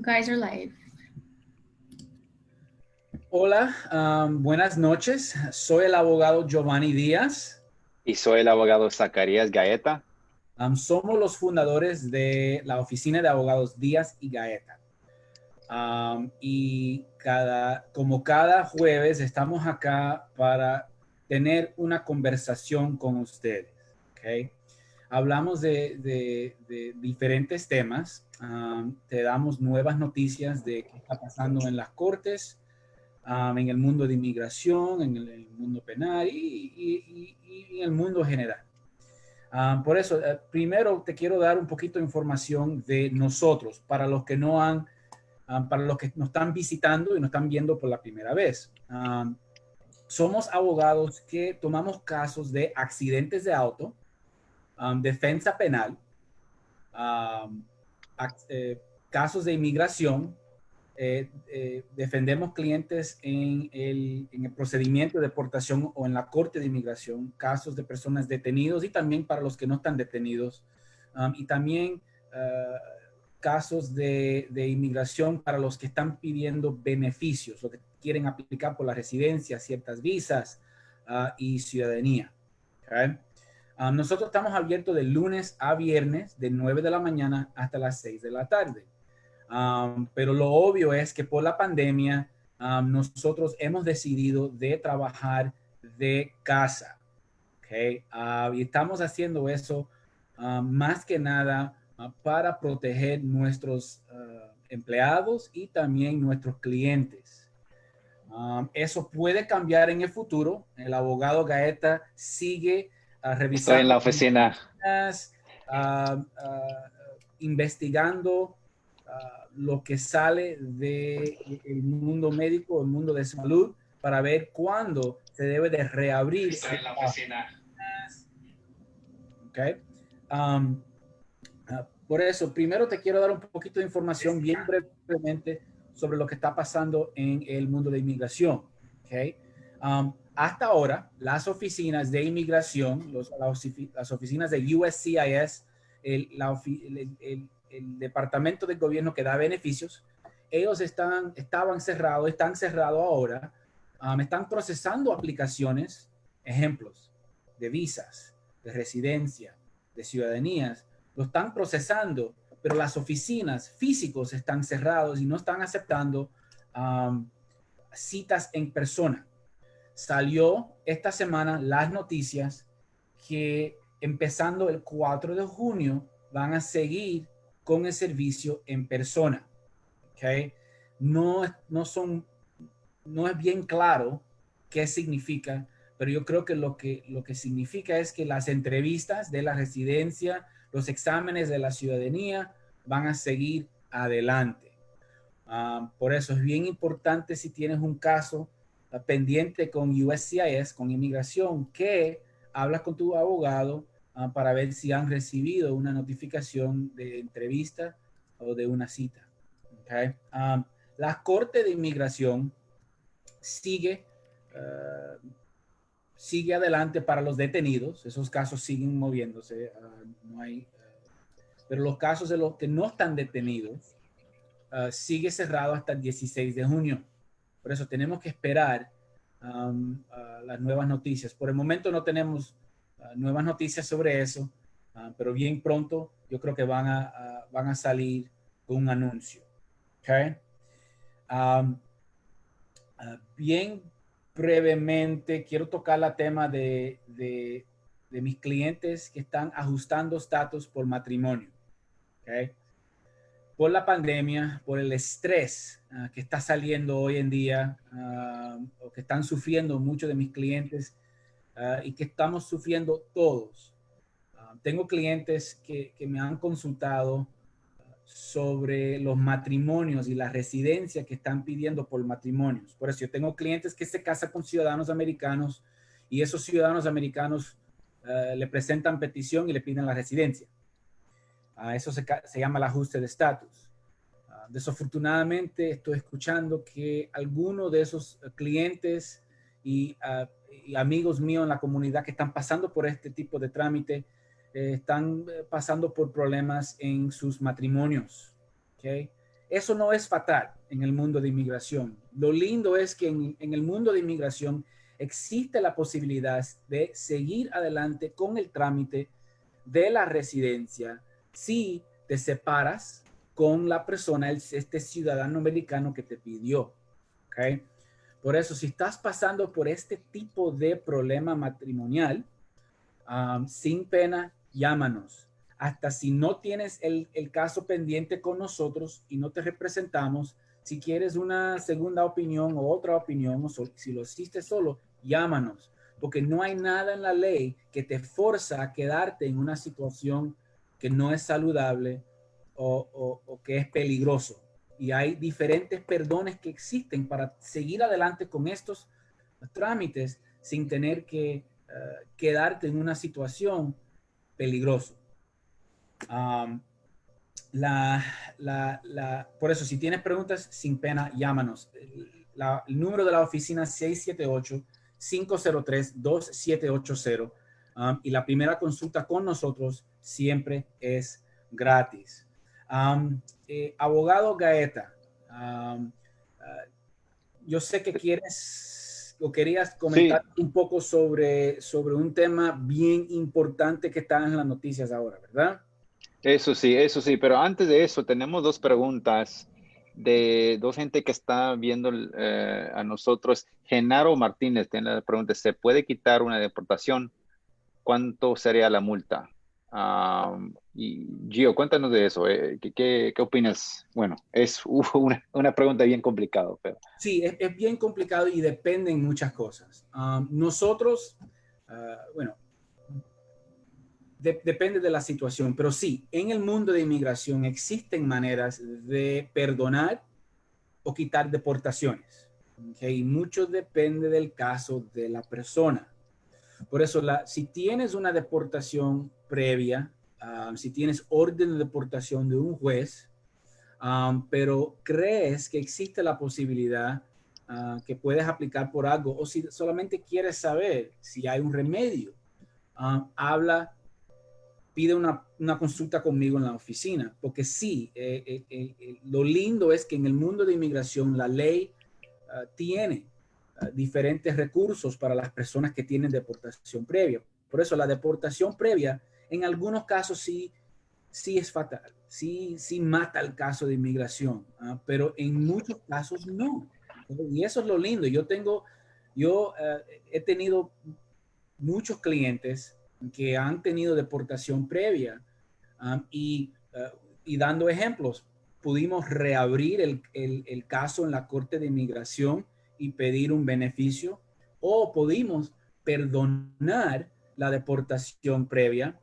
Guys are live. Hola, buenas noches. Soy el abogado Giovanni Díaz. Y soy el abogado Zacarías Gaeta. Somos los fundadores de la oficina de abogados Díaz y Gaeta. Y como cada jueves estamos acá para tener una conversación con ustedes. ¿Okay? Hablamos de diferentes temas. Te damos nuevas noticias de qué está pasando en las cortes, en el mundo de inmigración, en el mundo penal y en el mundo general. Por eso, primero te quiero dar un poquito de información de nosotros, para los que no han, para los que nos están visitando y nos están viendo por la primera vez. Somos abogados que tomamos casos de accidentes de auto, defensa penal, um, casos de inmigración. Defendemos clientes en el procedimiento de deportación o en la corte de inmigración, casos de personas detenidos y también para los que no están detenidos, y también casos de inmigración para los que están pidiendo beneficios, lo que quieren aplicar por la residencia, ciertas visas y ciudadanía. ¿Okay? Nosotros estamos abiertos de lunes a viernes, de 9 de la mañana hasta las 6 de la tarde. Pero lo obvio es que por la pandemia, nosotros hemos decidido de trabajar de casa. ¿Okay? Y estamos haciendo eso más que nada para proteger nuestros empleados y también nuestros clientes. Eso puede cambiar en el futuro. El abogado Gaeta sigue Estoy en revisando, la oficina. investigando lo que sale del mundo médico, el mundo de salud, para ver cuándo se debe de reabrir. Estoy en la oficina. Okay. Por eso, primero te quiero dar un poquito de información bien brevemente sobre lo que está pasando en el mundo de inmigración. Okay. Hasta ahora, las oficinas de inmigración, las oficinas de USCIS, el departamento del gobierno que da beneficios, ellos estaban cerrados, están cerrados ahora, están procesando aplicaciones, ejemplos de visas, de residencia, de ciudadanías, lo están procesando, pero las oficinas físicos están cerrados y no están aceptando citas en persona. Salió esta semana las noticias que empezando el 4 de junio van a seguir con el servicio en persona. ¿Okay? No es bien claro qué significa, pero yo creo que lo que significa es que las entrevistas de la residencia, los exámenes de la ciudadanía van a seguir adelante. Por eso es bien importante, si tienes un caso pendiente con USCIS, con inmigración, que hablas con tu abogado para ver si han recibido una notificación de entrevista o de una cita. Okay. La Corte de Inmigración sigue adelante para los detenidos. Esos casos siguen moviéndose. No hay, pero los casos de los que no están detenidos sigue cerrado hasta el 16 de junio. Por eso tenemos que esperar las nuevas noticias. Por el momento no tenemos nuevas noticias sobre eso, pero bien pronto yo creo que van a salir con un anuncio. Okay. Bien brevemente, quiero tocar el tema de mis clientes que están ajustando estatus por matrimonio. Okay. Por la pandemia, por el estrés que está saliendo hoy en día, o que están sufriendo muchos de mis clientes y que estamos sufriendo todos. Tengo clientes que me han consultado sobre los matrimonios y la residencia que están pidiendo por matrimonios. Por eso yo tengo clientes que se casan con ciudadanos americanos y esos ciudadanos americanos le presentan petición y le piden la residencia. Eso se llama el ajuste de estatus. Desafortunadamente estoy escuchando que algunos de esos clientes y amigos míos en la comunidad que están pasando por este tipo de trámite están pasando por problemas en sus matrimonios. ¿Okay? eso no es fatal en el mundo de inmigración. Lo lindo es que en el mundo de inmigración existe la posibilidad de seguir adelante con el trámite de la residencia si te separas con la persona, este ciudadano americano que te pidió. ¿Okay? Por eso, si estás pasando por este tipo de problema matrimonial, sin pena, llámanos. Hasta si no tienes el caso pendiente con nosotros y no te representamos, si quieres una segunda opinión o otra opinión, o si lo hiciste solo, llámanos, porque no hay nada en la ley que te forza a quedarte en una situación que no es saludable o que es peligroso. Y hay diferentes perdones que existen para seguir adelante con estos trámites sin tener que quedarte en una situación peligrosa. Por eso, si tienes preguntas, sin pena, llámanos. El número de la oficina es 678-503-2780. Y la primera consulta con nosotros siempre es gratis. Abogado Gaeta, yo sé que quieres o querías comentar Sí, un poco sobre un tema bien importante que está en las noticias ahora, ¿verdad? eso sí, pero antes de eso tenemos dos preguntas de dos gente que está viendo a nosotros. Genaro Martínez tiene la pregunta, ¿se puede quitar una deportación? ¿Cuánto sería la multa? Y Gio, cuéntanos de eso. ¿Qué opinas? Bueno, es una pregunta bien complicada, pero Sí, es bien complicado y depende en muchas cosas. Nosotros, bueno, depende de la situación, pero sí, en el mundo de inmigración existen maneras de perdonar o quitar deportaciones. ¿Okay? Y mucho depende del caso de la persona. Por eso, si tienes una deportación previa, si tienes orden de deportación de un juez, pero crees que existe la posibilidad que puedes aplicar por algo, o si solamente quieres saber si hay un remedio, habla, pide una consulta conmigo en la oficina, porque sí, lo lindo es que en el mundo de inmigración la ley tiene diferentes recursos para las personas que tienen deportación previa. Por eso la deportación previa en algunos casos sí es fatal, sí mata el caso de inmigración, pero en muchos casos no. Y eso es lo lindo. Yo he tenido muchos clientes que han tenido deportación previa y dando ejemplos, pudimos reabrir el caso en la Corte de Inmigración y pedir un beneficio, o pudimos perdonar la deportación previa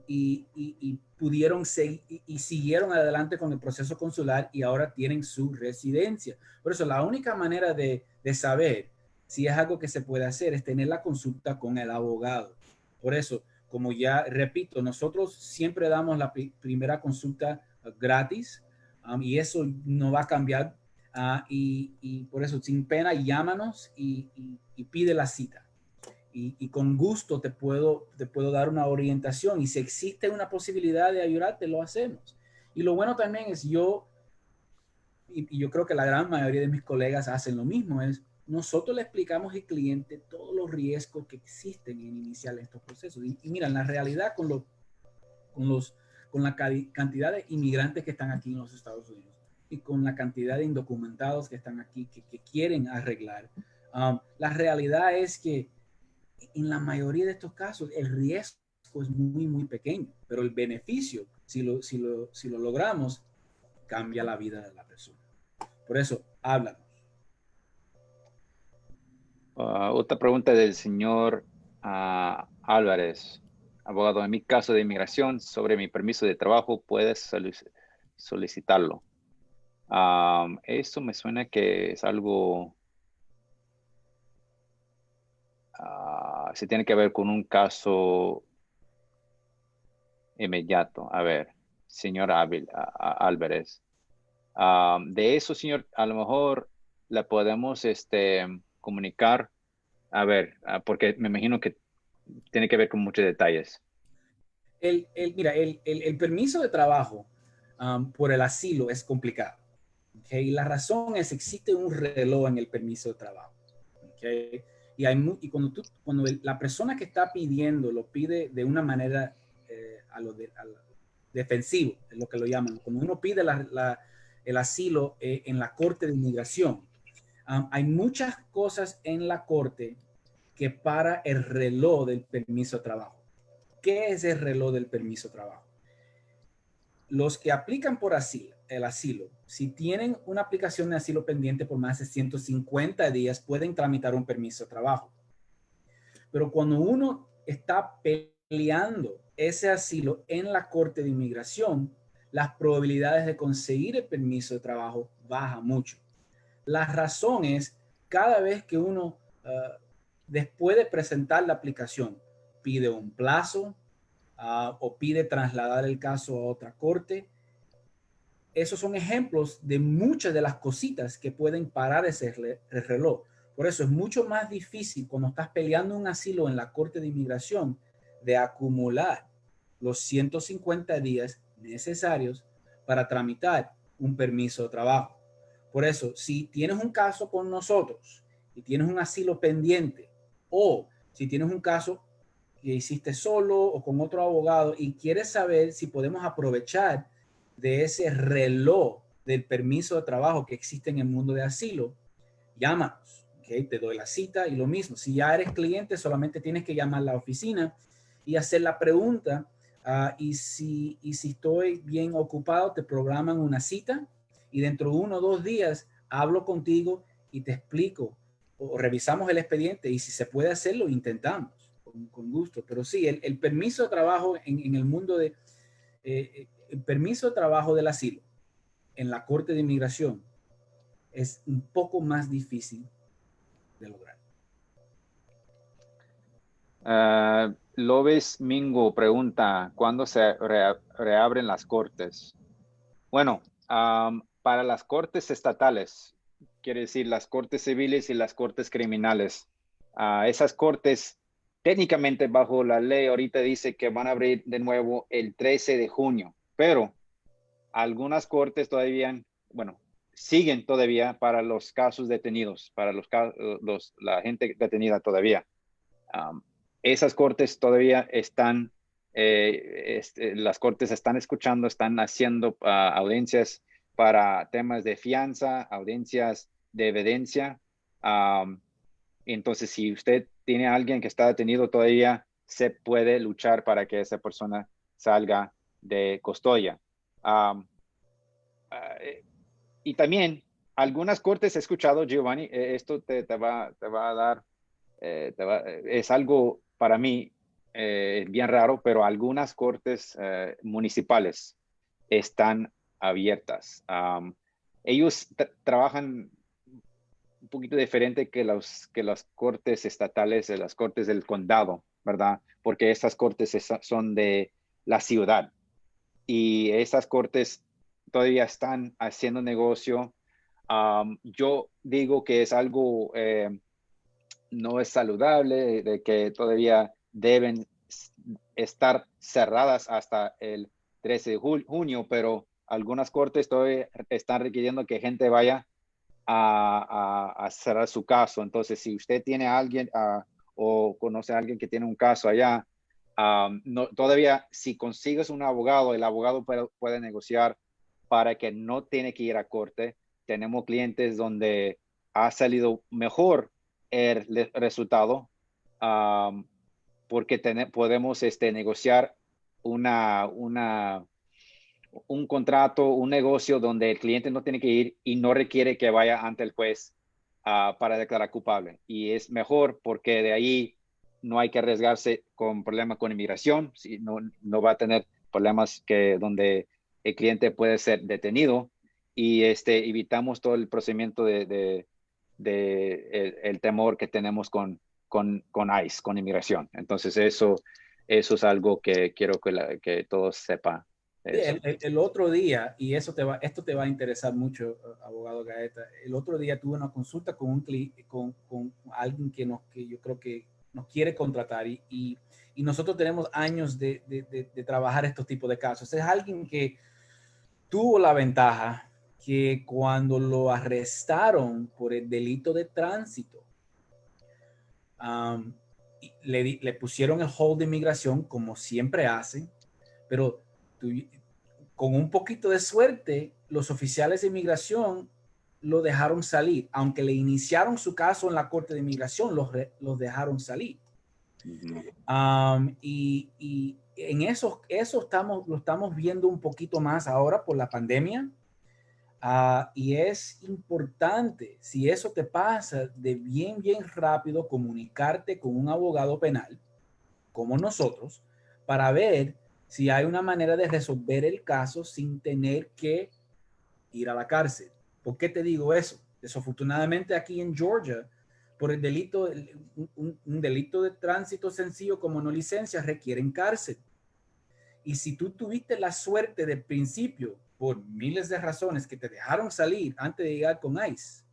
y pudieron seguir y siguieron adelante con el proceso consular y ahora tienen su residencia. Por eso la única manera de saber si es algo que se puede hacer es tener la consulta con el abogado. Por eso, como ya repito, nosotros siempre damos la primera consulta gratis y eso no va a cambiar. Y por eso, sin pena, llámanos y pide la cita. Y con gusto te puedo dar una orientación. Y si existe una posibilidad de ayudarte, lo hacemos. Y lo bueno también es y yo creo que la gran mayoría de mis colegas hacen lo mismo, es nosotros le explicamos al cliente todos los riesgos que existen en iniciar estos procesos. Y mira, en la realidad con, los, con la cantidad de inmigrantes que están aquí en los Estados Unidos y con la cantidad de indocumentados que están aquí que quieren arreglar, la realidad es que en la mayoría de estos casos el riesgo es muy, muy pequeño, pero el beneficio, si lo logramos, cambia la vida de la persona. Por eso, háblanos. Otra pregunta del señor Álvarez, abogado. En mi caso de inmigración, sobre mi permiso de trabajo, puedes solicitarlo. Esto me suena que es algo, se tiene que ver con un caso inmediato. A ver, señor Álvarez. De eso, señor, a lo mejor la podemos comunicar. A ver, porque me imagino que tiene que ver con muchos detalles. Mira, el permiso de trabajo, por el asilo es complicado. ¿Okay? Y la razón es, existe un reloj en el permiso de trabajo. ¿Okay? Y cuando la persona que está pidiendo lo pide de una manera a lo defensivo, es lo que lo llaman. Cuando uno pide el asilo en la Corte de Inmigración, hay muchas cosas en la Corte que para el reloj del permiso de trabajo. ¿Qué es el reloj del permiso de trabajo? Los que aplican por el asilo, si tienen una aplicación de asilo pendiente por más de 150 días, pueden tramitar un permiso de trabajo. Pero cuando uno está peleando ese asilo en la Corte de Inmigración, las probabilidades de conseguir el permiso de trabajo bajan mucho. La razón es, cada vez que uno, después de presentar la aplicación, pide un plazo o pide trasladar el caso a otra corte, esos son ejemplos de muchas de las cositas que pueden parar ese reloj. Por eso es mucho más difícil cuando estás peleando un asilo en la Corte de Inmigración de acumular los 150 días necesarios para tramitar un permiso de trabajo. Por eso, si tienes un caso con nosotros y tienes un asilo pendiente, o si tienes un caso que hiciste solo o con otro abogado y quieres saber si podemos aprovechar de ese reloj del permiso de trabajo que existe en el mundo de asilo, llámanos, ¿okay? Te doy la cita y lo mismo. Si ya eres cliente, solamente tienes que llamar a la oficina y hacer la pregunta. Y si estoy bien ocupado, te programan una cita y dentro de 1 o 2 días hablo contigo y te explico o revisamos el expediente y si se puede hacerlo, intentamos con gusto. Pero sí, el permiso de trabajo en el mundo de el permiso de trabajo del asilo en la Corte de Inmigración es un poco más difícil de lograr. Lobes Mingo pregunta, ¿cuándo se reabren las cortes? Bueno, para las cortes estatales, quiere decir las cortes civiles y las cortes criminales, esas cortes técnicamente bajo la ley ahorita dice que van a abrir de nuevo el 13 de junio, pero algunas cortes todavía, bueno, siguen todavía para los casos detenidos, para la gente detenida todavía. Esas cortes todavía están, las cortes están escuchando, están haciendo audiencias para temas de fianza, audiencias de evidencia. Entonces, si usted tiene a alguien que está detenido todavía, se puede luchar para que esa persona salga de custodia. Y también algunas cortes he escuchado, Giovanni, esto te va a dar, es algo para mí bien raro, pero algunas cortes municipales están abiertas. Ellos trabajan un poquito diferente que las cortes estatales, las cortes del condado, ¿verdad? Porque estas cortes son de la ciudad y esas cortes todavía están haciendo negocio. Yo digo que es algo no es saludable, de que todavía deben estar cerradas hasta el 13 de junio, pero algunas cortes todavía están requiriendo que gente vaya a cerrar su caso. Entonces, si usted tiene a alguien o conoce a alguien que tiene un caso allá, todavía si consigues un abogado, el abogado puede negociar para que no tiene que ir a corte. Tenemos clientes donde ha salido mejor el resultado porque podemos negociar un contrato, un negocio donde el cliente no tiene que ir y no requiere que vaya ante el juez para declarar culpable. Y es mejor porque de ahí no hay que arriesgarse con problemas con inmigración, no va a tener problemas donde el cliente puede ser detenido y evitamos todo el procedimiento de el temor que tenemos con ICE, con inmigración. Entonces eso es algo que quiero que todos sepan. El otro día, y esto te va a interesar mucho, abogado Gaeta. El otro día tuve una consulta con con alguien que yo creo que nos quiere contratar y nosotros tenemos años de trabajar estos tipos de casos. Es alguien que tuvo la ventaja que cuando lo arrestaron por el delito de tránsito, um, le pusieron el hold de inmigración como siempre hacen, pero con un poquito de suerte, los oficiales de inmigración lo dejaron salir. Aunque le iniciaron su caso en la Corte de Inmigración, los dejaron salir. Y en eso lo estamos viendo un poquito más ahora por la pandemia. Y es importante, si eso te pasa, de bien rápido comunicarte con un abogado penal, como nosotros, para ver si hay una manera de resolver el caso sin tener que ir a la cárcel. ¿Por qué te digo eso? Desafortunadamente aquí en Georgia, por el delito, un delito de tránsito sencillo como no licencia requieren cárcel. Y si tú tuviste la suerte del principio, por miles de razones, que te dejaron salir antes de llegar con ICE,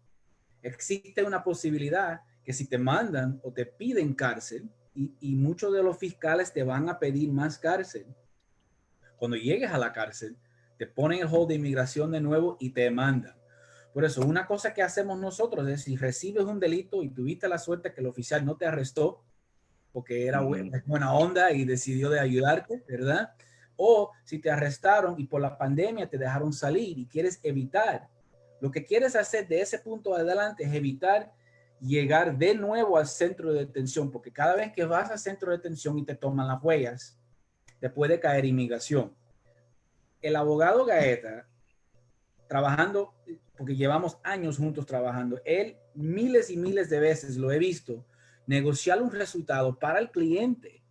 existe una posibilidad que si te mandan o te piden cárcel, y muchos de los fiscales te van a pedir más cárcel, cuando llegues a la cárcel, te ponen el hold de inmigración de nuevo y te mandan. Por eso, una cosa que hacemos nosotros es, si recibes un delito y tuviste la suerte que el oficial no te arrestó porque era buena onda y decidió de ayudarte, ¿verdad? O si te arrestaron y por la pandemia te dejaron salir y quieres evitar, lo que quieres hacer de ese punto adelante es evitar llegar de nuevo al centro de detención, porque cada vez que vas al centro de detención y te toman las huellas, te puede caer inmigración. El abogado Gaeta, trabajando, porque llevamos años juntos trabajando, él miles y miles de veces lo he visto negociar un resultado para el cliente,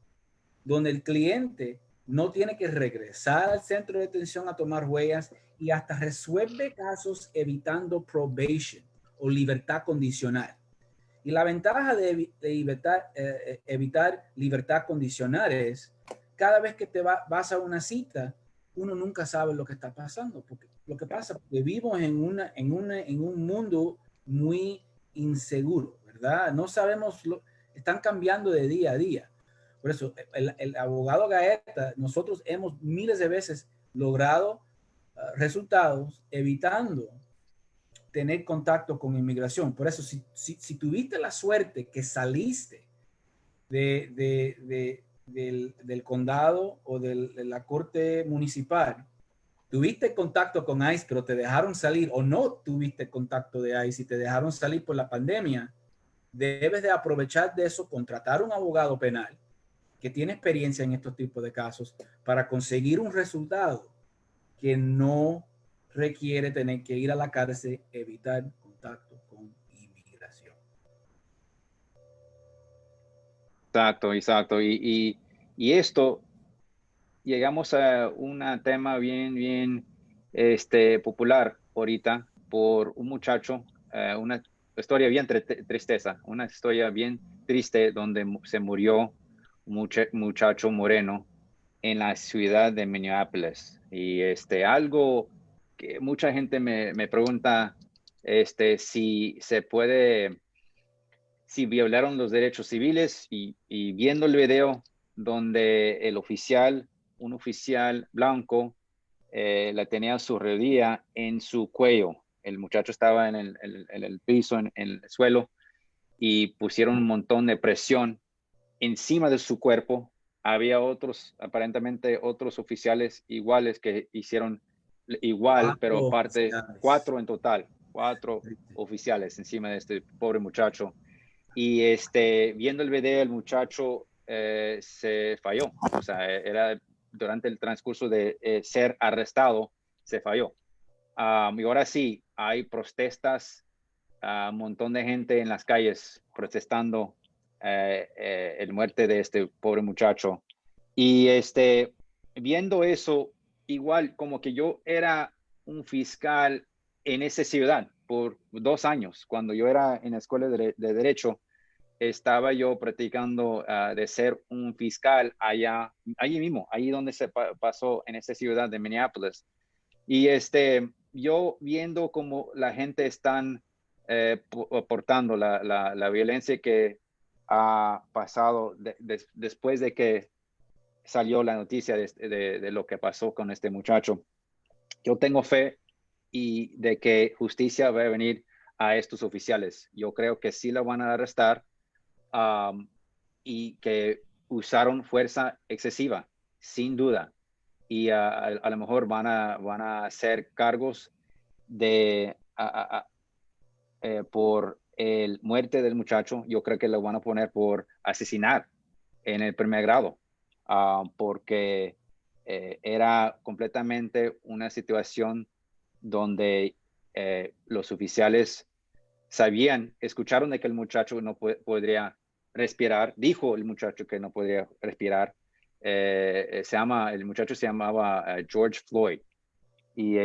donde el cliente no tiene que regresar al centro de detención a tomar huellas, y hasta resuelve casos evitando probation o libertad condicional. Y la ventaja de evitar libertad condicional es, cada vez que vas a una cita, uno nunca sabe lo que está pasando. Porque lo que pasa es que vivimos en un mundo muy inseguro, ¿verdad? No sabemos, están cambiando de día a día. Por eso, el abogado Gaeta, nosotros hemos miles de veces logrado resultados evitando tener contacto con inmigración. Por eso, si tuviste la suerte que saliste del condado o de la corte municipal, tuviste contacto con ICE, pero te dejaron salir, o no tuviste contacto de ICE y te dejaron salir por la pandemia, debes de aprovechar de eso, contratar un abogado penal que tiene experiencia en estos tipos de casos para conseguir un resultado que no requiere tener que ir a la cárcel, evitar contacto con inmigración. Exacto. Y esto, llegamos a un tema bien popular ahorita por un muchacho, una historia bien tristeza, una historia bien triste donde se murió un muchacho moreno en la ciudad de Minneapolis. Y algo que mucha gente me pregunta, si se puede, si violaron los derechos civiles, y viendo el video donde un oficial blanco, la tenía su rodilla en su cuello. El muchacho estaba en el piso, en el suelo, y pusieron un montón de presión encima de su cuerpo. Había aparentemente otros oficiales iguales que hicieron igual, pero aparte, cuatro en total, cuatro oficiales encima de este pobre muchacho. Y viendo el video, el muchacho se falló. O sea, era durante el transcurso de ser arrestado, se falló. Y ahora sí, hay protestas, un montón de gente en las calles protestando el muerte de este pobre muchacho. Y viendo eso, igual como que yo era un fiscal en esa ciudad por 2 años, cuando yo era en la escuela de Derecho, estaba yo practicando de ser un fiscal allí mismo, ahí donde se pasó en esa ciudad de Minneapolis. Y yo viendo cómo la gente están portando la violencia que ha pasado después de que salió la noticia de lo que pasó con este muchacho. yo tengo fe y de que justicia va a venir a estos oficiales. Yo creo que sí la van a arrestar y que usaron fuerza excesiva, sin duda. Y a lo mejor van a hacer cargos de por el muerte del muchacho. Yo creo que lo van a poner por asesinar en el primer grado, porque era completamente una situación donde los oficiales escucharon de que el muchacho no podría respirar. Dijo el muchacho que no podría respirar. El muchacho se llamaba George Floyd. Y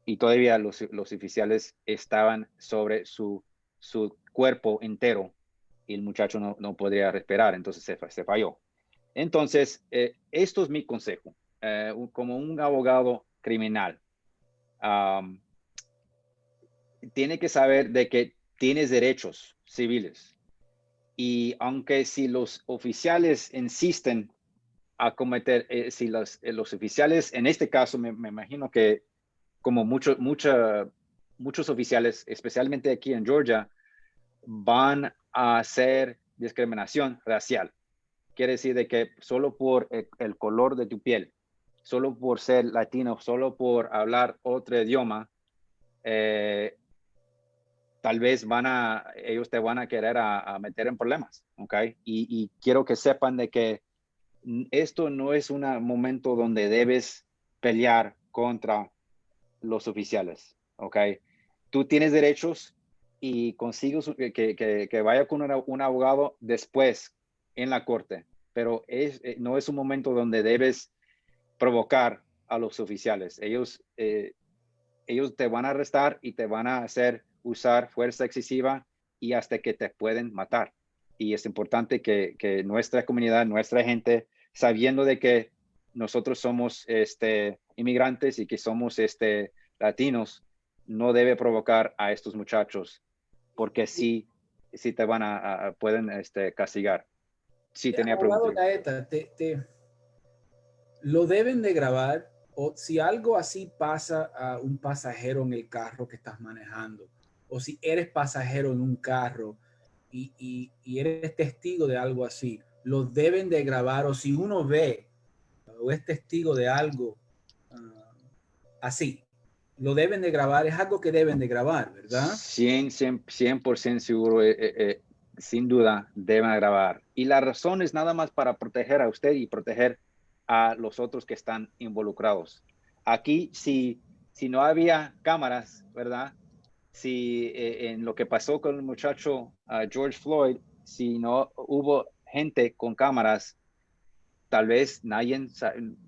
y todavía los oficiales estaban sobre su cuerpo entero y el muchacho no podría respirar, entonces se falló. Entonces, esto es mi consejo, como un abogado criminal. Tiene que saber de que tienes derechos civiles y aunque si los oficiales insisten a cometer, si los oficiales, en este caso me imagino que como muchos oficiales, especialmente aquí en Georgia, van a hacer discriminación racial. Quiere decir de que solo por el color de tu piel, solo por ser latino, solo por hablar otro idioma, tal vez ellos te van a querer a meter en problemas, ¿ok? Y quiero que sepan de que esto no es un momento donde debes pelear contra los oficiales, ¿ok? Tú tienes derechos y consigues que vaya con un abogado después en la corte, pero no es un momento donde debes provocar a los oficiales. Ellos te van a arrestar y te van a hacer usar fuerza excesiva y hasta que te pueden matar. Y es importante que nuestra comunidad, nuestra gente, sabiendo de que nosotros somos inmigrantes y que somos latinos, no debe provocar a estos muchachos porque sí te pueden castigar. Sí, tenía Abogado preguntas. Gaeta, lo deben de grabar, o si algo así pasa a un pasajero en el carro que estás manejando, o si eres pasajero en un carro y eres testigo de algo así, lo deben de grabar, o si uno ve o es testigo de algo así, lo deben de grabar, es algo que deben de grabar, ¿verdad? 100% seguro, sin duda, deben grabar. Y la razón es nada más para proteger a usted y proteger a los otros que están involucrados. Aquí, si no había cámaras, ¿verdad? Si en lo que pasó con el muchacho George Floyd, si no hubo gente con cámaras, tal vez nadie,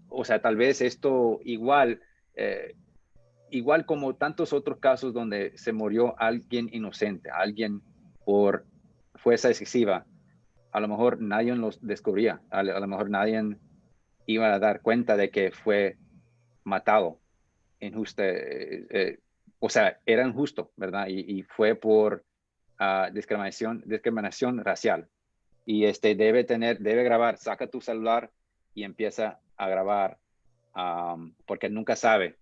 o sea, tal vez esto igual como tantos otros casos donde se murió alguien inocente, alguien por fuerza excesiva, a lo mejor nadie los descubría, a lo mejor nadie iba a dar cuenta de que fue matado injusto, o sea, era injusto, ¿verdad? Y fue por discriminación racial. Y debe grabar, saca tu celular y empieza a grabar, porque nunca sabe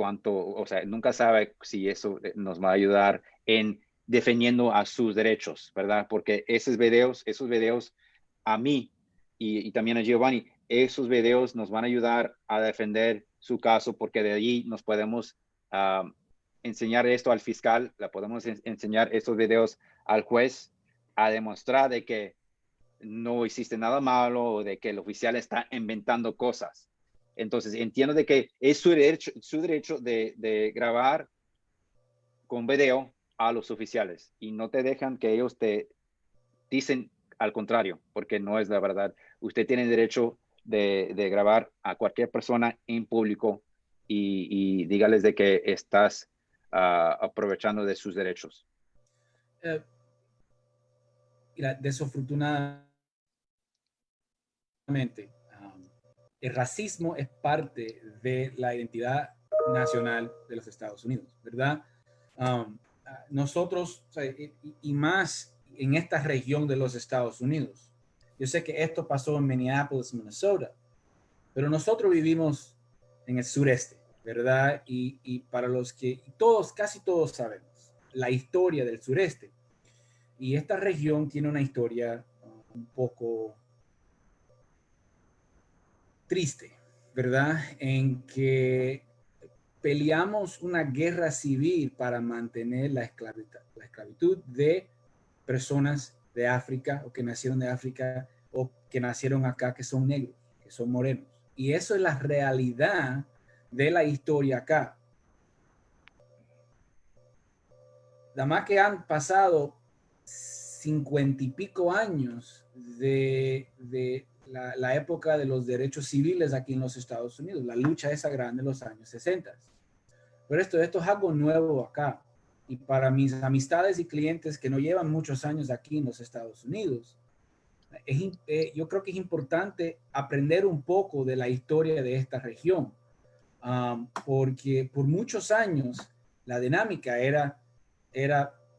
o sea, nunca sabe si eso nos va a ayudar en defendiendo a sus derechos, ¿verdad? Porque esos videos a mí y también a Giovanni, esos videos nos van a ayudar a defender su caso porque de allí nos podemos enseñar esto al fiscal, le podemos enseñar estos videos al juez a demostrar de que no existe nada malo o de que el oficial está inventando cosas. Entonces, entiendo de que es su derecho de grabar con video a los oficiales y no te dejan que ellos te dicen al contrario, porque no es la verdad. Usted tiene derecho de grabar a cualquier persona en público y dígales de que estás aprovechando de sus derechos. Desafortunadamente, el racismo es parte de la identidad nacional de los Estados Unidos, ¿verdad? Nosotros, o sea, y más en esta región de los Estados Unidos. Yo sé que esto pasó en Minneapolis, Minnesota, pero nosotros vivimos en el sureste, ¿verdad? Y para los que todos, casi todos sabemos la historia del sureste. Y esta región tiene una historia un poco triste, ¿verdad? En que peleamos una guerra civil para mantener la esclavitud de personas de África o que nacieron de África o que nacieron acá, que son negros, que son morenos. Y eso es la realidad de la historia acá. Nada más que han pasado 50 y pico años de la época de los derechos civiles aquí en los Estados Unidos, la lucha esa grande en los años 60. Pero esto es algo nuevo acá. Y para mis amistades y clientes que no llevan muchos años aquí en los Estados Unidos, yo creo que es importante aprender un poco de la historia de esta región, porque por muchos años la dinámica era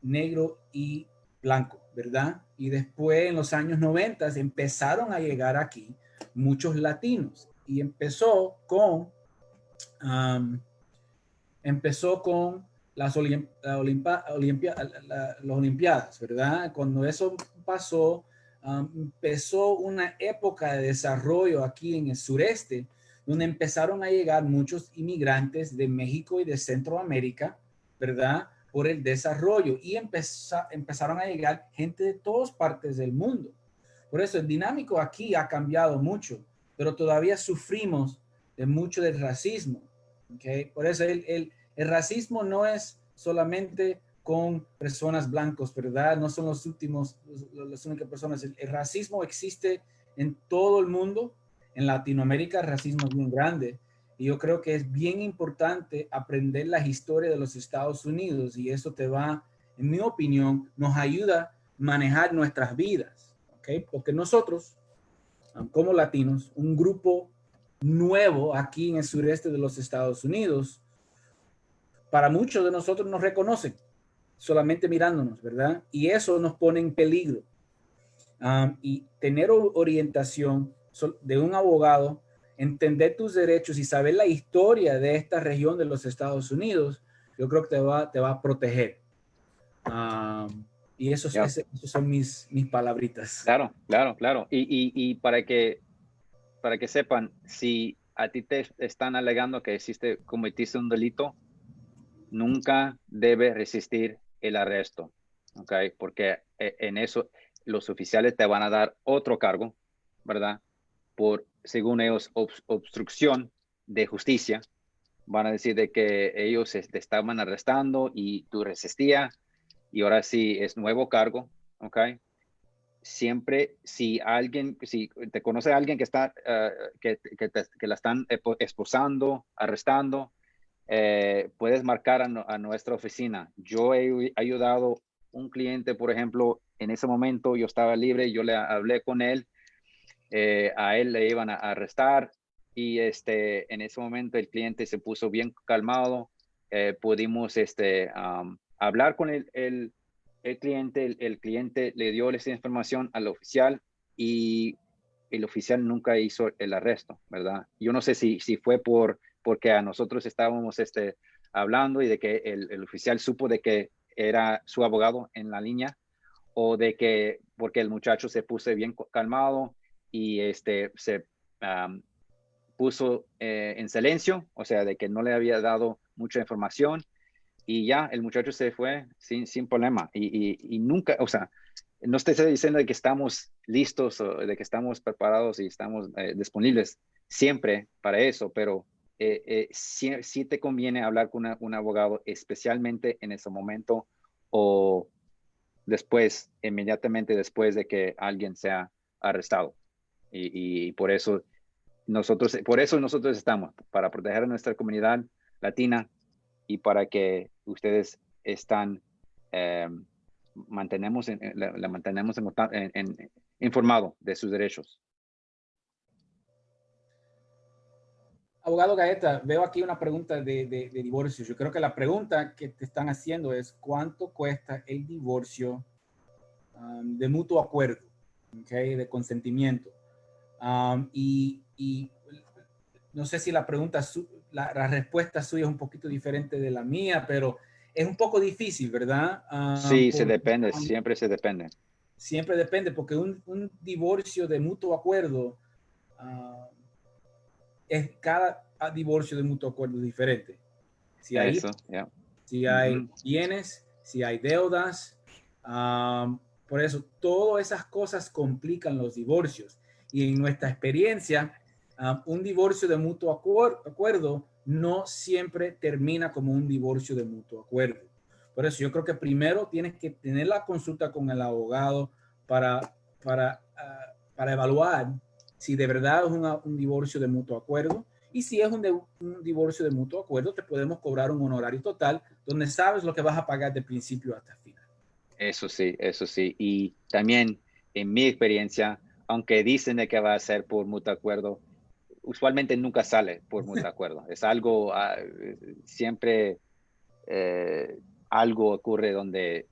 negro y blanco, ¿verdad? Y después en los años 90 empezaron a llegar aquí muchos latinos y empezó con las Olimpiadas, ¿verdad? Cuando eso pasó, empezó una época de desarrollo aquí en el sureste, donde empezaron a llegar muchos inmigrantes de México y de Centroamérica, ¿verdad? Por el desarrollo y empezaron a llegar gente de todas partes del mundo. Por eso el dinámico aquí ha cambiado mucho, pero todavía sufrimos de mucho del racismo. ¿Okay? Por eso el racismo no es solamente con personas blancos, ¿verdad? No son las únicas personas. El racismo existe en todo el mundo. En Latinoamérica el racismo es bien grande. Y yo creo que es bien importante aprender la historia de los Estados Unidos y eso en mi opinión, nos ayuda a manejar nuestras vidas. ¿Okay? Porque nosotros, como latinos, un grupo nuevo aquí en el sureste de los Estados Unidos, para muchos de nosotros nos reconocen solamente mirándonos, ¿verdad? Y eso nos pone en peligro. Y tener orientación de un abogado, entender tus derechos y saber la historia de esta región de los Estados Unidos, yo creo que te va a proteger. Y esos son mis palabritas. Claro, claro, claro. Y para que sepan, si a ti te están alegando que cometiste un delito, nunca debe resistir el arresto, ¿ok? Porque en eso los oficiales te van a dar otro cargo, ¿verdad? Por, según ellos, obstrucción de justicia. Van a decir de que ellos te estaban arrestando y tú resistías y ahora sí es nuevo cargo, ¿ok? Siempre si te conoce a alguien que está que la están esposando, arrestando, puedes marcar a nuestra oficina. Yo he ayudado un cliente, por ejemplo, en ese momento yo estaba libre, yo le hablé con él, a él le iban a arrestar y en ese momento el cliente se puso bien calmado, pudimos hablar con el cliente, el cliente le dio esa información al oficial y el oficial nunca hizo el arresto, ¿verdad? Yo no sé si fue porque a nosotros estábamos hablando y de que el oficial supo de que era su abogado en la línea o de que porque el muchacho se puso bien calmado y se puso en silencio, o sea, de que no le había dado mucha información y ya el muchacho se fue sin problema y nunca, o sea, no estoy diciendo de que estamos listos o de que estamos preparados y estamos disponibles siempre para eso, pero sí te conviene hablar con un abogado, especialmente en ese momento o después, inmediatamente después de que alguien sea arrestado. Y por eso nosotros estamos, para proteger a nuestra comunidad latina y para que ustedes están, la mantenemos informado de sus derechos. Abogado Gaeta, veo aquí una pregunta de divorcio. Yo creo que la pregunta que te están haciendo es ¿cuánto cuesta el divorcio de mutuo acuerdo, okay, de consentimiento? Y no sé si la pregunta la respuesta suya es un poquito diferente de la mía, pero es un poco difícil, ¿verdad? Sí, se Porque, depende, siempre se depende. siempre depende, porque un divorcio de mutuo acuerdo, uh, es cada divorcio de mutuo acuerdo es diferente. Si hay, Eso, ya. si hay bienes, si hay deudas, por eso todas esas cosas complican los divorcios. Y en nuestra experiencia, un divorcio de mutuo acuerdo no siempre termina como un divorcio de mutuo acuerdo. Por eso yo creo que primero tienes que tener la consulta con el abogado para, para evaluar si de verdad es un divorcio de mutuo acuerdo. Y si es un divorcio de mutuo acuerdo, te podemos cobrar un honorario total donde sabes lo que vas a pagar de principio hasta el final. Eso sí, eso sí. Y también, en mi experiencia, aunque dicen de que va a ser por mutuo acuerdo, usualmente nunca sale por mutuo acuerdo. Es algo, siempre algo ocurre donde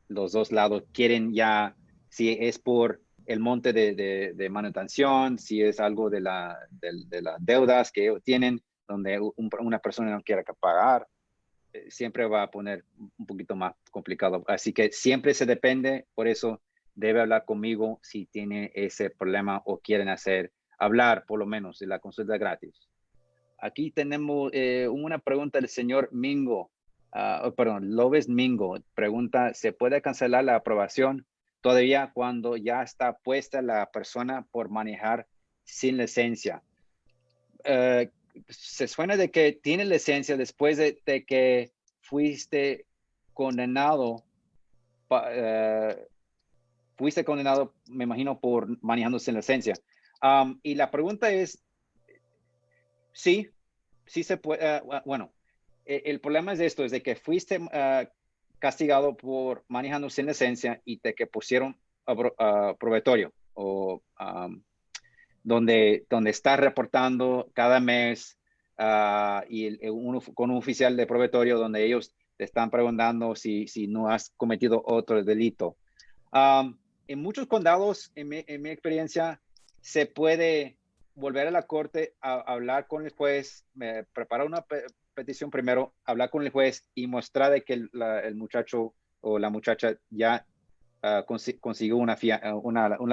los dos lados quieren ya, si es por el monte de manutención, si es algo de las deudas que ellos tienen, donde una persona no quiere pagar, siempre va a poner un poquito más complicado. Así que siempre se depende, por eso debe hablar conmigo si tiene ese problema o quieren hablar por lo menos de la consulta gratis. Aquí tenemos una pregunta del señor Mingo, perdón, López Mingo. Pregunta, ¿se puede cancelar la aprobación todavía cuando ya está puesta la persona por manejar sin licencia? Se suena de que tiene licencia después de que fuiste condenado, me imagino, por manejando sin licencia. Y la pregunta es, sí, sí se puede, bueno, el problema es esto, es de que fuiste castigado por manejando sin licencia y te que pusieron probatorio o donde estás reportando cada mes con un oficial de probatorio donde ellos te están preguntando si no has cometido otro delito. En muchos condados, en mi experiencia, se puede volver a la corte a hablar con el juez, preparar una petición primero, hablar con el juez y mostrar de que el muchacho o la muchacha ya consiguió una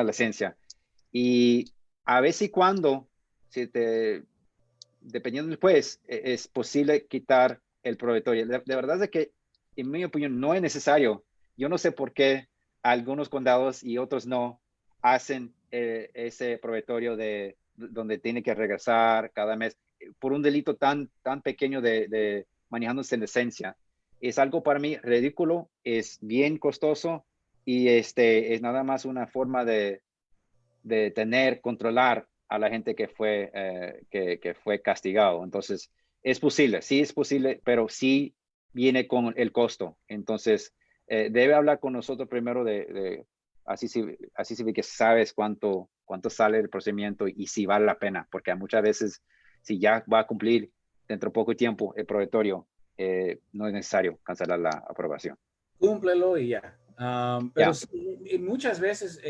licencia. Y a veces y cuando, dependiendo del juez, es posible quitar el probatorio. De verdad es que, en mi opinión, no es necesario. Yo no sé por qué algunos condados y otros no hacen ese probatorio de donde tiene que regresar cada mes por un delito tan pequeño de manejando sin licencia. Es algo para mí ridículo, es bien costoso y es nada más una forma de controlar a la gente que fue castigado. Entonces, es posible, sí es posible, pero sí viene con el costo. Entonces, debe hablar con nosotros primero así sí ve que sabes cuánto sale el procedimiento y si vale la pena, porque muchas veces, si ya va a cumplir dentro de poco tiempo el probatorio, no es necesario cancelar la aprobación. Cúmplelo y ya. Pero Ya, sí, muchas veces,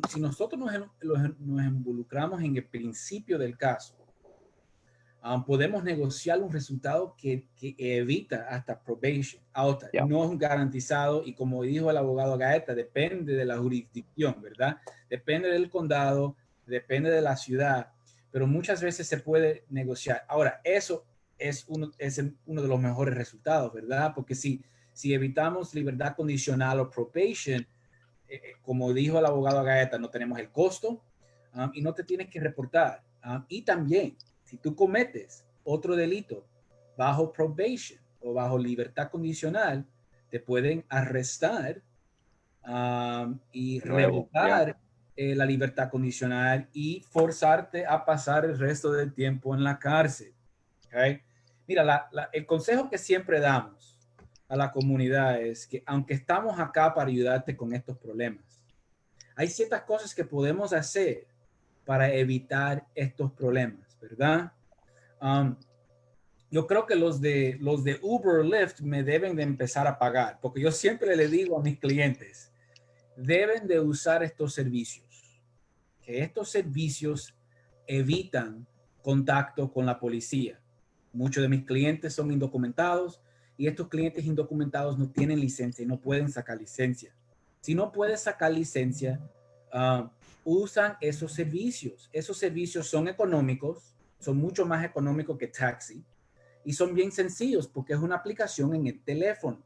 si nosotros nos involucramos en el principio del caso, podemos negociar un resultado que evita hasta probation. Ahora, ya, no es un garantizado y como dijo el abogado Gaeta, depende de la jurisdicción, ¿verdad? Depende del condado, depende de la ciudad, pero muchas veces se puede negociar. Ahora, eso es uno de los mejores resultados, ¿verdad? Porque si evitamos libertad condicional o probation, como dijo el abogado Gaeta, no tenemos el costo y no te tienes que reportar. Y también, si tú cometes otro delito bajo probation o bajo libertad condicional, te pueden arrestar y de nuevo, ya. revocar la libertad condicional y forzarte a pasar el resto del tiempo en la cárcel. ¿Okay? Mira, el consejo que siempre damos a la comunidad es que aunque estamos acá para ayudarte con estos problemas, hay ciertas cosas que podemos hacer para evitar estos problemas, ¿verdad? Um, yo creo que los de Uber o Lyft me deben de empezar a pagar, porque yo siempre le digo a mis clientes, deben de usar estos servicios, que estos servicios evitan contacto con la policía. Muchos de mis clientes son indocumentados y estos clientes indocumentados no tienen licencia y no pueden sacar licencia. Si no puedes sacar licencia, usan esos servicios. Esos servicios son económicos, son mucho más económicos que taxi y son bien sencillos porque es una aplicación en el teléfono.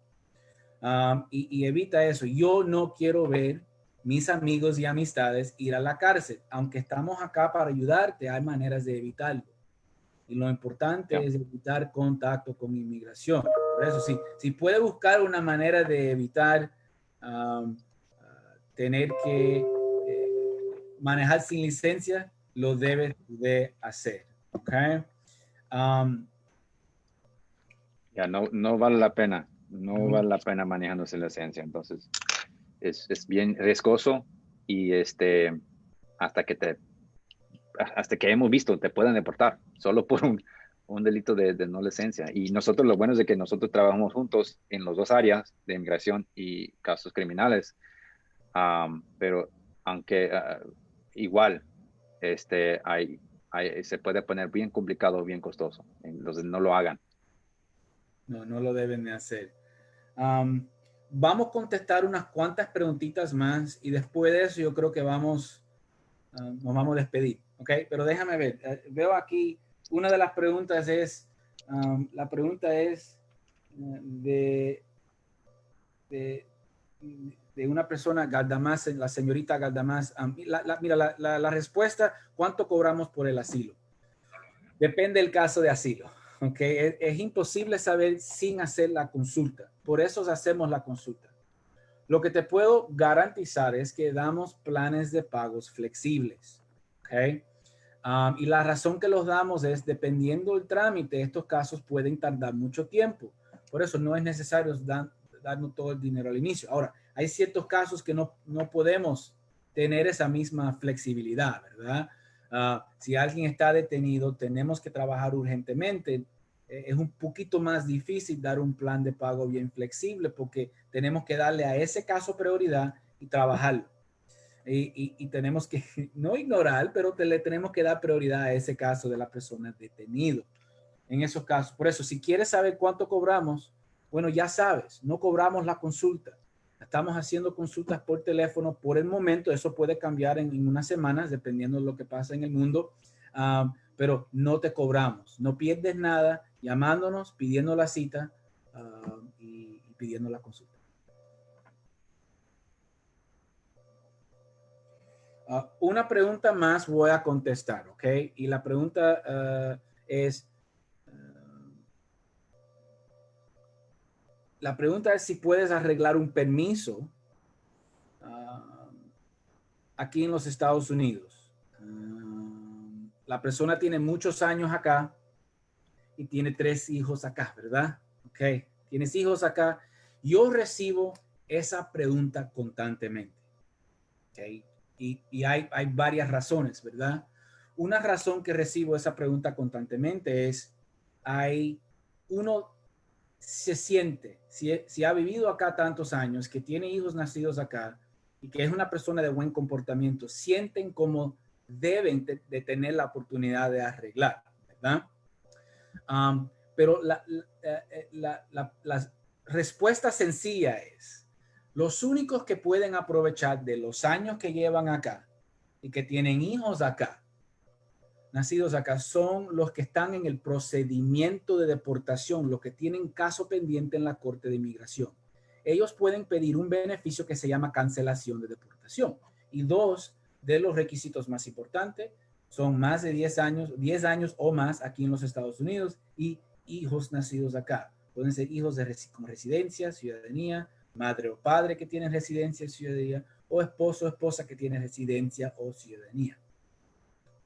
Y evita eso. Yo no quiero ver mis amigos y amistades ir a la cárcel. Aunque estamos acá para ayudarte, hay maneras de evitarlo. Y lo importante es evitar contacto con inmigración. Por eso, si puede buscar una manera de evitar tener que manejar sin licencia, lo debes de hacer. ¿Ok? Ya no vale la pena. No vale la pena manejando sin licencia. Entonces, es bien riesgoso y hasta que hemos visto, te pueden deportar solo por un delito de no licencia. Y nosotros, lo bueno es de que nosotros trabajamos juntos en las dos áreas de inmigración y casos criminales. Pero aunque igual, se puede poner bien complicado, bien costoso. Entonces, no lo hagan. No lo deben de hacer. Vamos a contestar unas cuantas preguntitas más y después de eso yo creo que nos vamos a despedir, ¿ok? Pero déjame ver, veo aquí, una de las preguntas es, la pregunta es de una persona, Galdamás, la señorita Galdamás. Mira, la respuesta, ¿cuánto cobramos por el asilo? Depende del caso de asilo. Okay. Es imposible saber sin hacer la consulta. Por eso hacemos la consulta. Lo que te puedo garantizar es que damos planes de pagos flexibles. Okay. Y la razón que los damos es dependiendo del trámite, estos casos pueden tardar mucho tiempo. Por eso no es necesario darnos todo el dinero al inicio. Ahora, hay ciertos casos que no podemos tener esa misma flexibilidad, ¿verdad? Si alguien está detenido, tenemos que trabajar urgentemente. Es un poquito más difícil dar un plan de pago bien flexible porque tenemos que darle a ese caso prioridad y trabajarlo. Y tenemos que no ignorar, pero le tenemos que dar prioridad a ese caso de la persona detenida. En esos casos, por eso, si quieres saber cuánto cobramos, bueno, ya sabes, no cobramos la consulta. Estamos haciendo consultas por teléfono por el momento. Eso puede cambiar en unas semanas, dependiendo de lo que pasa en el mundo. Pero no te cobramos. No pierdes nada llamándonos, pidiendo la cita y pidiendo la consulta. Una pregunta más voy a contestar, ¿ok? Y la pregunta es... La pregunta es si puedes arreglar un permiso aquí en los Estados Unidos. La persona tiene muchos años acá y tiene 3 hijos acá, ¿verdad? Ok, tienes hijos acá. Yo recibo esa pregunta constantemente. Okay. Y hay varias razones, ¿verdad? Una razón que recibo esa pregunta constantemente es, uno se siente, si ha vivido acá tantos años, que tiene hijos nacidos acá y que es una persona de buen comportamiento, sienten como deben de tener la oportunidad de arreglar, ¿verdad? Pero la respuesta sencilla es, los únicos que pueden aprovechar de los años que llevan acá y que tienen hijos acá, nacidos acá, son los que están en el procedimiento de deportación, los que tienen caso pendiente en la Corte de Inmigración. Ellos pueden pedir un beneficio que se llama cancelación de deportación. Y 2 de los requisitos más importantes son más de 10 años o más aquí en los Estados Unidos y hijos nacidos acá. Pueden ser hijos con residencia, ciudadanía, madre o padre que tienen residencia, ciudadanía, o esposo o esposa que tienen residencia o ciudadanía.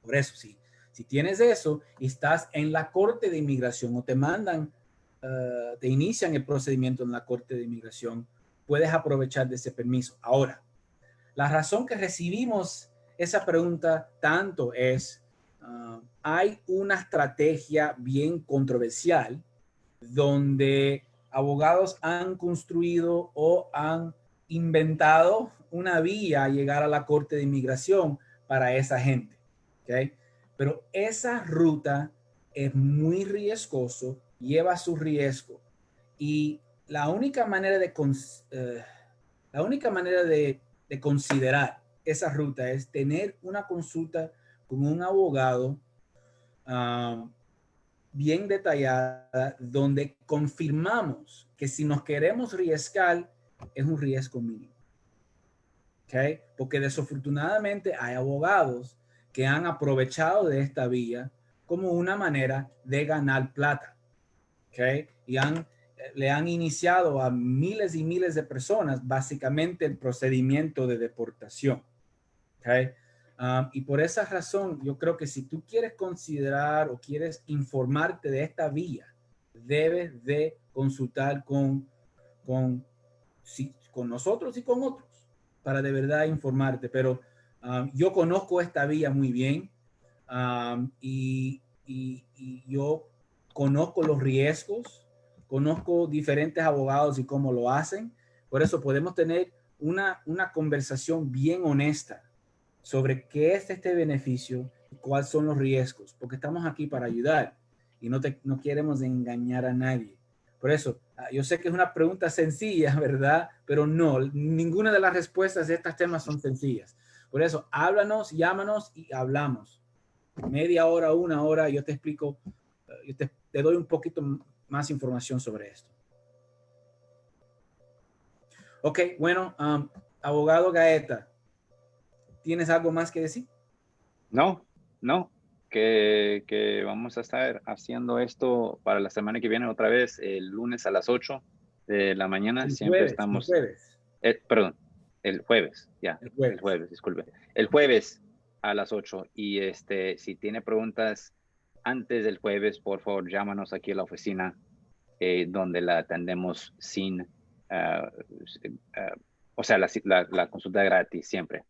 Por eso, si tienes eso y estás en la Corte de Inmigración o te mandan, te inician el procedimiento en la Corte de Inmigración, puedes aprovechar de ese permiso. Ahora, la razón que recibimos esa pregunta tanto es, hay una estrategia bien controversial donde abogados han construido o han inventado una vía a llegar a la Corte de Inmigración para esa gente. ¿Okay? Pero esa ruta es muy riesgoso, lleva su riesgo. Y la única manera de considerar esa ruta es tener una consulta con un abogado bien detallada, donde confirmamos que si nos queremos arriesgar, es un riesgo mínimo. ¿Okay? Porque desafortunadamente hay abogados que han aprovechado de esta vía como una manera de ganar plata. ¿Okay? Y le han iniciado a miles y miles de personas básicamente el procedimiento de deportación. ¿Okay? Y por esa razón, yo creo que si tú quieres considerar o quieres informarte de esta vía, debes de consultar con nosotros y con otros para de verdad informarte. Pero yo conozco esta vía muy bien y yo conozco los riesgos, conozco diferentes abogados y cómo lo hacen. Por eso podemos tener una conversación bien honesta sobre qué es este beneficio y cuáles son los riesgos, porque estamos aquí para ayudar y no queremos engañar a nadie. Por eso, yo sé que es una pregunta sencilla, ¿verdad? Pero no, ninguna de las respuestas de estos temas son sencillas. Por eso, háblanos, llámanos y hablamos. Media hora, una hora, yo te explico, yo te doy un poquito más información sobre esto. Ok, bueno, abogado Gaeta, ¿tienes algo más que decir? No, que vamos a estar haciendo esto para la semana que viene otra vez, el lunes a las 8 de la mañana. Siempre estamos, perdón, el jueves, el jueves, disculpe. El jueves a las 8. Y si tiene preguntas antes del jueves, por favor, llámanos aquí a la oficina, donde la atendemos sin, o sea, la consulta gratis siempre.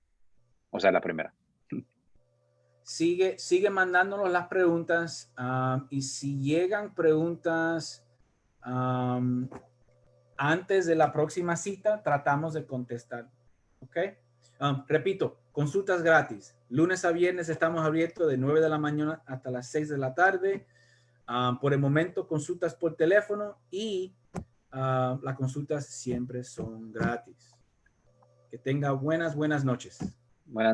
O sea, la primera. Sigue mandándonos las preguntas y si llegan preguntas antes de la próxima cita, tratamos de contestar. ¿Ok? Repito, consultas gratis. Lunes a viernes estamos abiertos de 9 de la mañana hasta las 6 de la tarde. Por el momento, consultas por teléfono y las consultas siempre son gratis. Que tenga buenas noches. Buenas